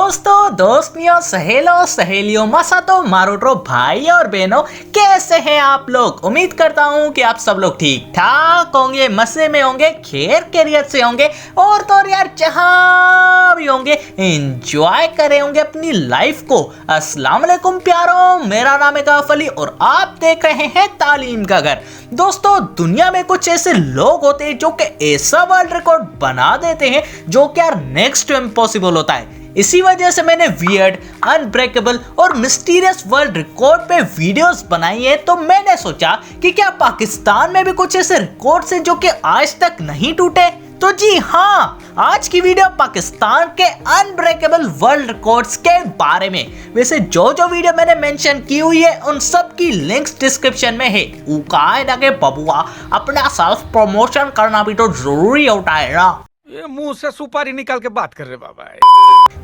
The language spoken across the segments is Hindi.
दोस्तों, दोस्तियों, सहेलों, सहेलियों, मसातो, मारूटो, भाई और बहनों, कैसे हैं आप लोग। उम्मीद करता हूँ कि आप सब लोग ठीक ठाक होंगे, मजे में होंगे, खैर खैरियत से होंगे और तो और यार जहाँ भी होंगे एंजॉय करे होंगे अपनी लाइफ को। अस्सलाम वालेकुम प्यारों, मेरा नाम है गौफ अली और आप देख रहे हैं तालीम का घर। दोस्तों, दुनिया में कुछ ऐसे लोग होते हैं जो कि ऐसा वर्ल्ड रिकॉर्ड बना देते हैं जो कि यार नेक्स्ट टू इम्पॉसिबल होता है। इसी वजह से मैंने वियर्ड, अनब्रेकेबल और मिस्टीरियस वर्ल्ड रिकॉर्ड पे वीडियोस बनाई है। तो मैंने सोचा कि क्या पाकिस्तान में भी कुछ ऐसे रिकॉर्ड्स हैं जो कि आज तक नहीं टूटे। तो जी हाँ, आज की वीडियो पाकिस्तान के अनब्रेकेबल वर्ल्ड रिकॉर्ड्स के बारे में। वैसे जो वीडियो मैंने मेंशन की हुई है उन सब की लिंक्स डिस्क्रिप्शन में है। उकायदा के बबुआ, अपना सेल्फ प्रमोशन करना भी तो जरूरी होता है ना। ये मुंह से सुपारी निकाल के बात कर रहे बाबा।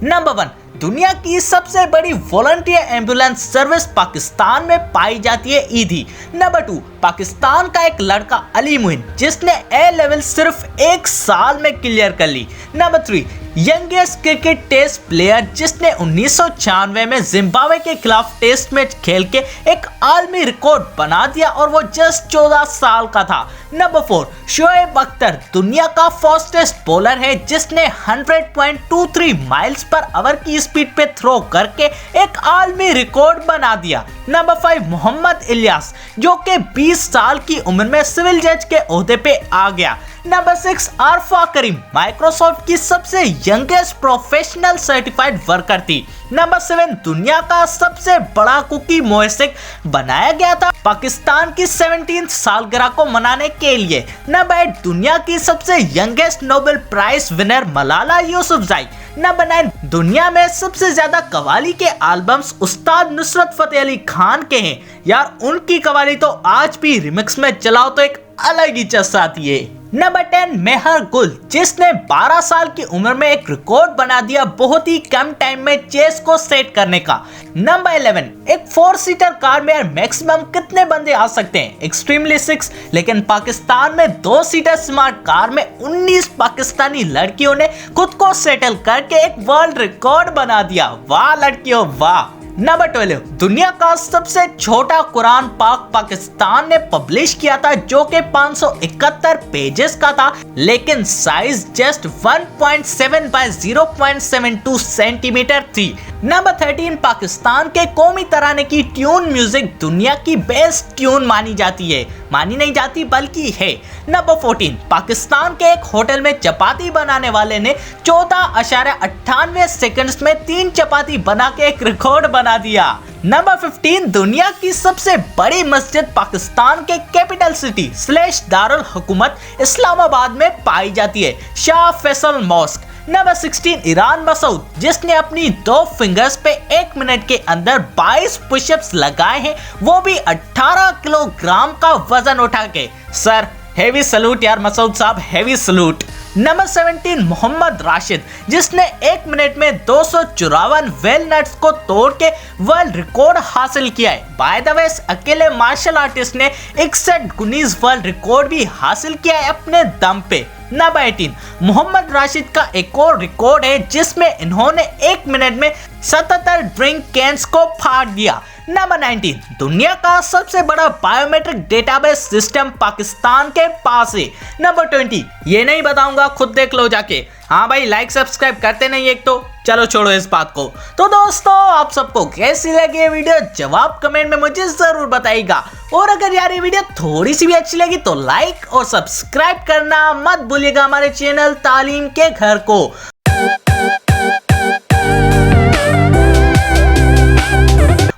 नंबर 1, दुनिया की सबसे बड़ी वॉलंटियर एम्बुलेंस सर्विस पाकिस्तान में पाई जाती है ईदी। नंबर 2, पाकिस्तान का एक लड़का अली मुइन जिसने ए लेवल सिर्फ 1 साल में क्लियर कर ली। Number 3, youngest cricket test player जिसने 1996 में जिम्बाब्वे के खिलाफ टेस्ट मैच खेल के एक आलमी रिकॉर्ड बना दिया और वो जस्ट 14 साल का था। नंबर 4, शोएब अख्तर दुनिया का फास्टेस्ट बॉलर है जिसने 100.23 माइल्स पर आवर की स्पीड पे थ्रो करके एक आलमी रिकॉर्ड बना दिया। नंबर 5, मोहम्मद इलियास जो कि 20 साल की उम्र में सिविल जज के ओहदे पे आ गया। नंबर 6, आरफा करीम माइक्रोसॉफ्ट की सबसे यंगेस्ट प्रोफेशनल सर्टिफाइड वर्कर थी। नंबर 7, दुनिया का सबसे बड़ा कुकी मोहसिक बनाया गया था पाकिस्तान की 17th सालगिरह को मनाने के लिए। नंबर 8, दुनिया की सबसे youngest Nobel prize winner Malala Yousafzai. Number 9, दुनिया में सबसे ज्यादा कवाली के एल्बम्स उस्ताद नुसरत फतेह अली खान के हैं। यार उनकी कवाली तो आज भी रिमिक्स में चलाओ तो एक अलग ही जस आती है। नंबर 10, मेहर गुल जिसने 12 साल की उम्र में एक रिकॉर्ड बना दिया बहुत ही कम टाइम में चेस को सेट करने का। नंबर 11, एक 4 सीटर कार में मैक्सिमम कितने बंदे आ सकते हैं? एक्सट्रीमली 6, लेकिन पाकिस्तान में 2 सीटर स्मार्ट कार में 19 पाकिस्तानी लड़कियों ने खुद को सेटल करके एक वर्ल्ड रिकॉर्ड बना दिया। वाह लड़कियों वाह। नंबर 12, दुनिया का सबसे छोटा कुरान पाक पाकिस्तान ने पब्लिश किया था जो कि 571 पेजेस का था, लेकिन साइज जस्ट 1.7 बाय 0.72 सेंटीमीटर थी। नंबर 13, पाकिस्तान के कौमी तराने की ट्यून म्यूजिक दुनिया की बेस्ट ट्यून मानी जाती है, मानी नहीं जाती बल्कि है। नंबर 14, पाकिस्तान के एक होटल में चपाती बनाने वाले ने 14.98 सेकंड्स में 3 चपाती बना के एक रिकॉर्ड बना दिया। नंबर 15, दुनिया की सबसे बड़ी मस्जिद पाकिस्तान के कैपिटल सिटी / दारुल हुकूमत इस्लामाबाद में पाई जाती है, Shah Faisal mosque. Number 16, Iran Masood जिसने अपनी 2 फिंगर्स पे 1 मिनट के अंदर 22 पुशअप्स लगाए हैं, वो भी 18 किलोग्राम का वजन उठा के। सर हेवी सलूट यार मसूद साहब, heavy salute. Number 17, Mohammad Rashid जिसने 1 मिनट में 254 वेल नट्स को तोड़ के वर्ल्ड रिकॉर्ड हासिल किया है। बाय द वे, अकेले मार्शल आर्टिस्ट ने 61 गुनीज वर्ल्ड रिकॉर्ड भी हासिल किया है अपने दम पे। नंबर 18, मोहम्मद राशिद का एक और रिकॉर्ड है जिसमें इन्होंने 1 मिनट में 77 ड्रिंक कैंस को फाड़ दिया। नंबर 19, दुनिया का सबसे बड़ा बायोमेट्रिक डेटाबेस सिस्टम पाकिस्तान के पास है। नंबर 20, ये नहीं बताऊंगा, खुद देख लो जाके। हाँ भाई, लाइक सब्सक्राइब करते नहीं एक तो चलो छोड़ो इस बात को। तो दोस्तों, आप सबको कैसी लगी ये वीडियो जवाब कमेंट में मुझे जरूर बताइएगा। और अगर यार ये वीडियो थोड़ी सी भी अच्छी लगी तो लाइक और सब्सक्राइब करना मत भूलिएगा हमारे चैनल तालीम के घर को।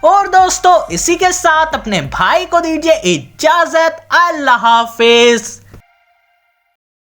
और दोस्तों, इसी के साथ अपने भाई को दीजिए इजाजत। अल्लाह हाफिज।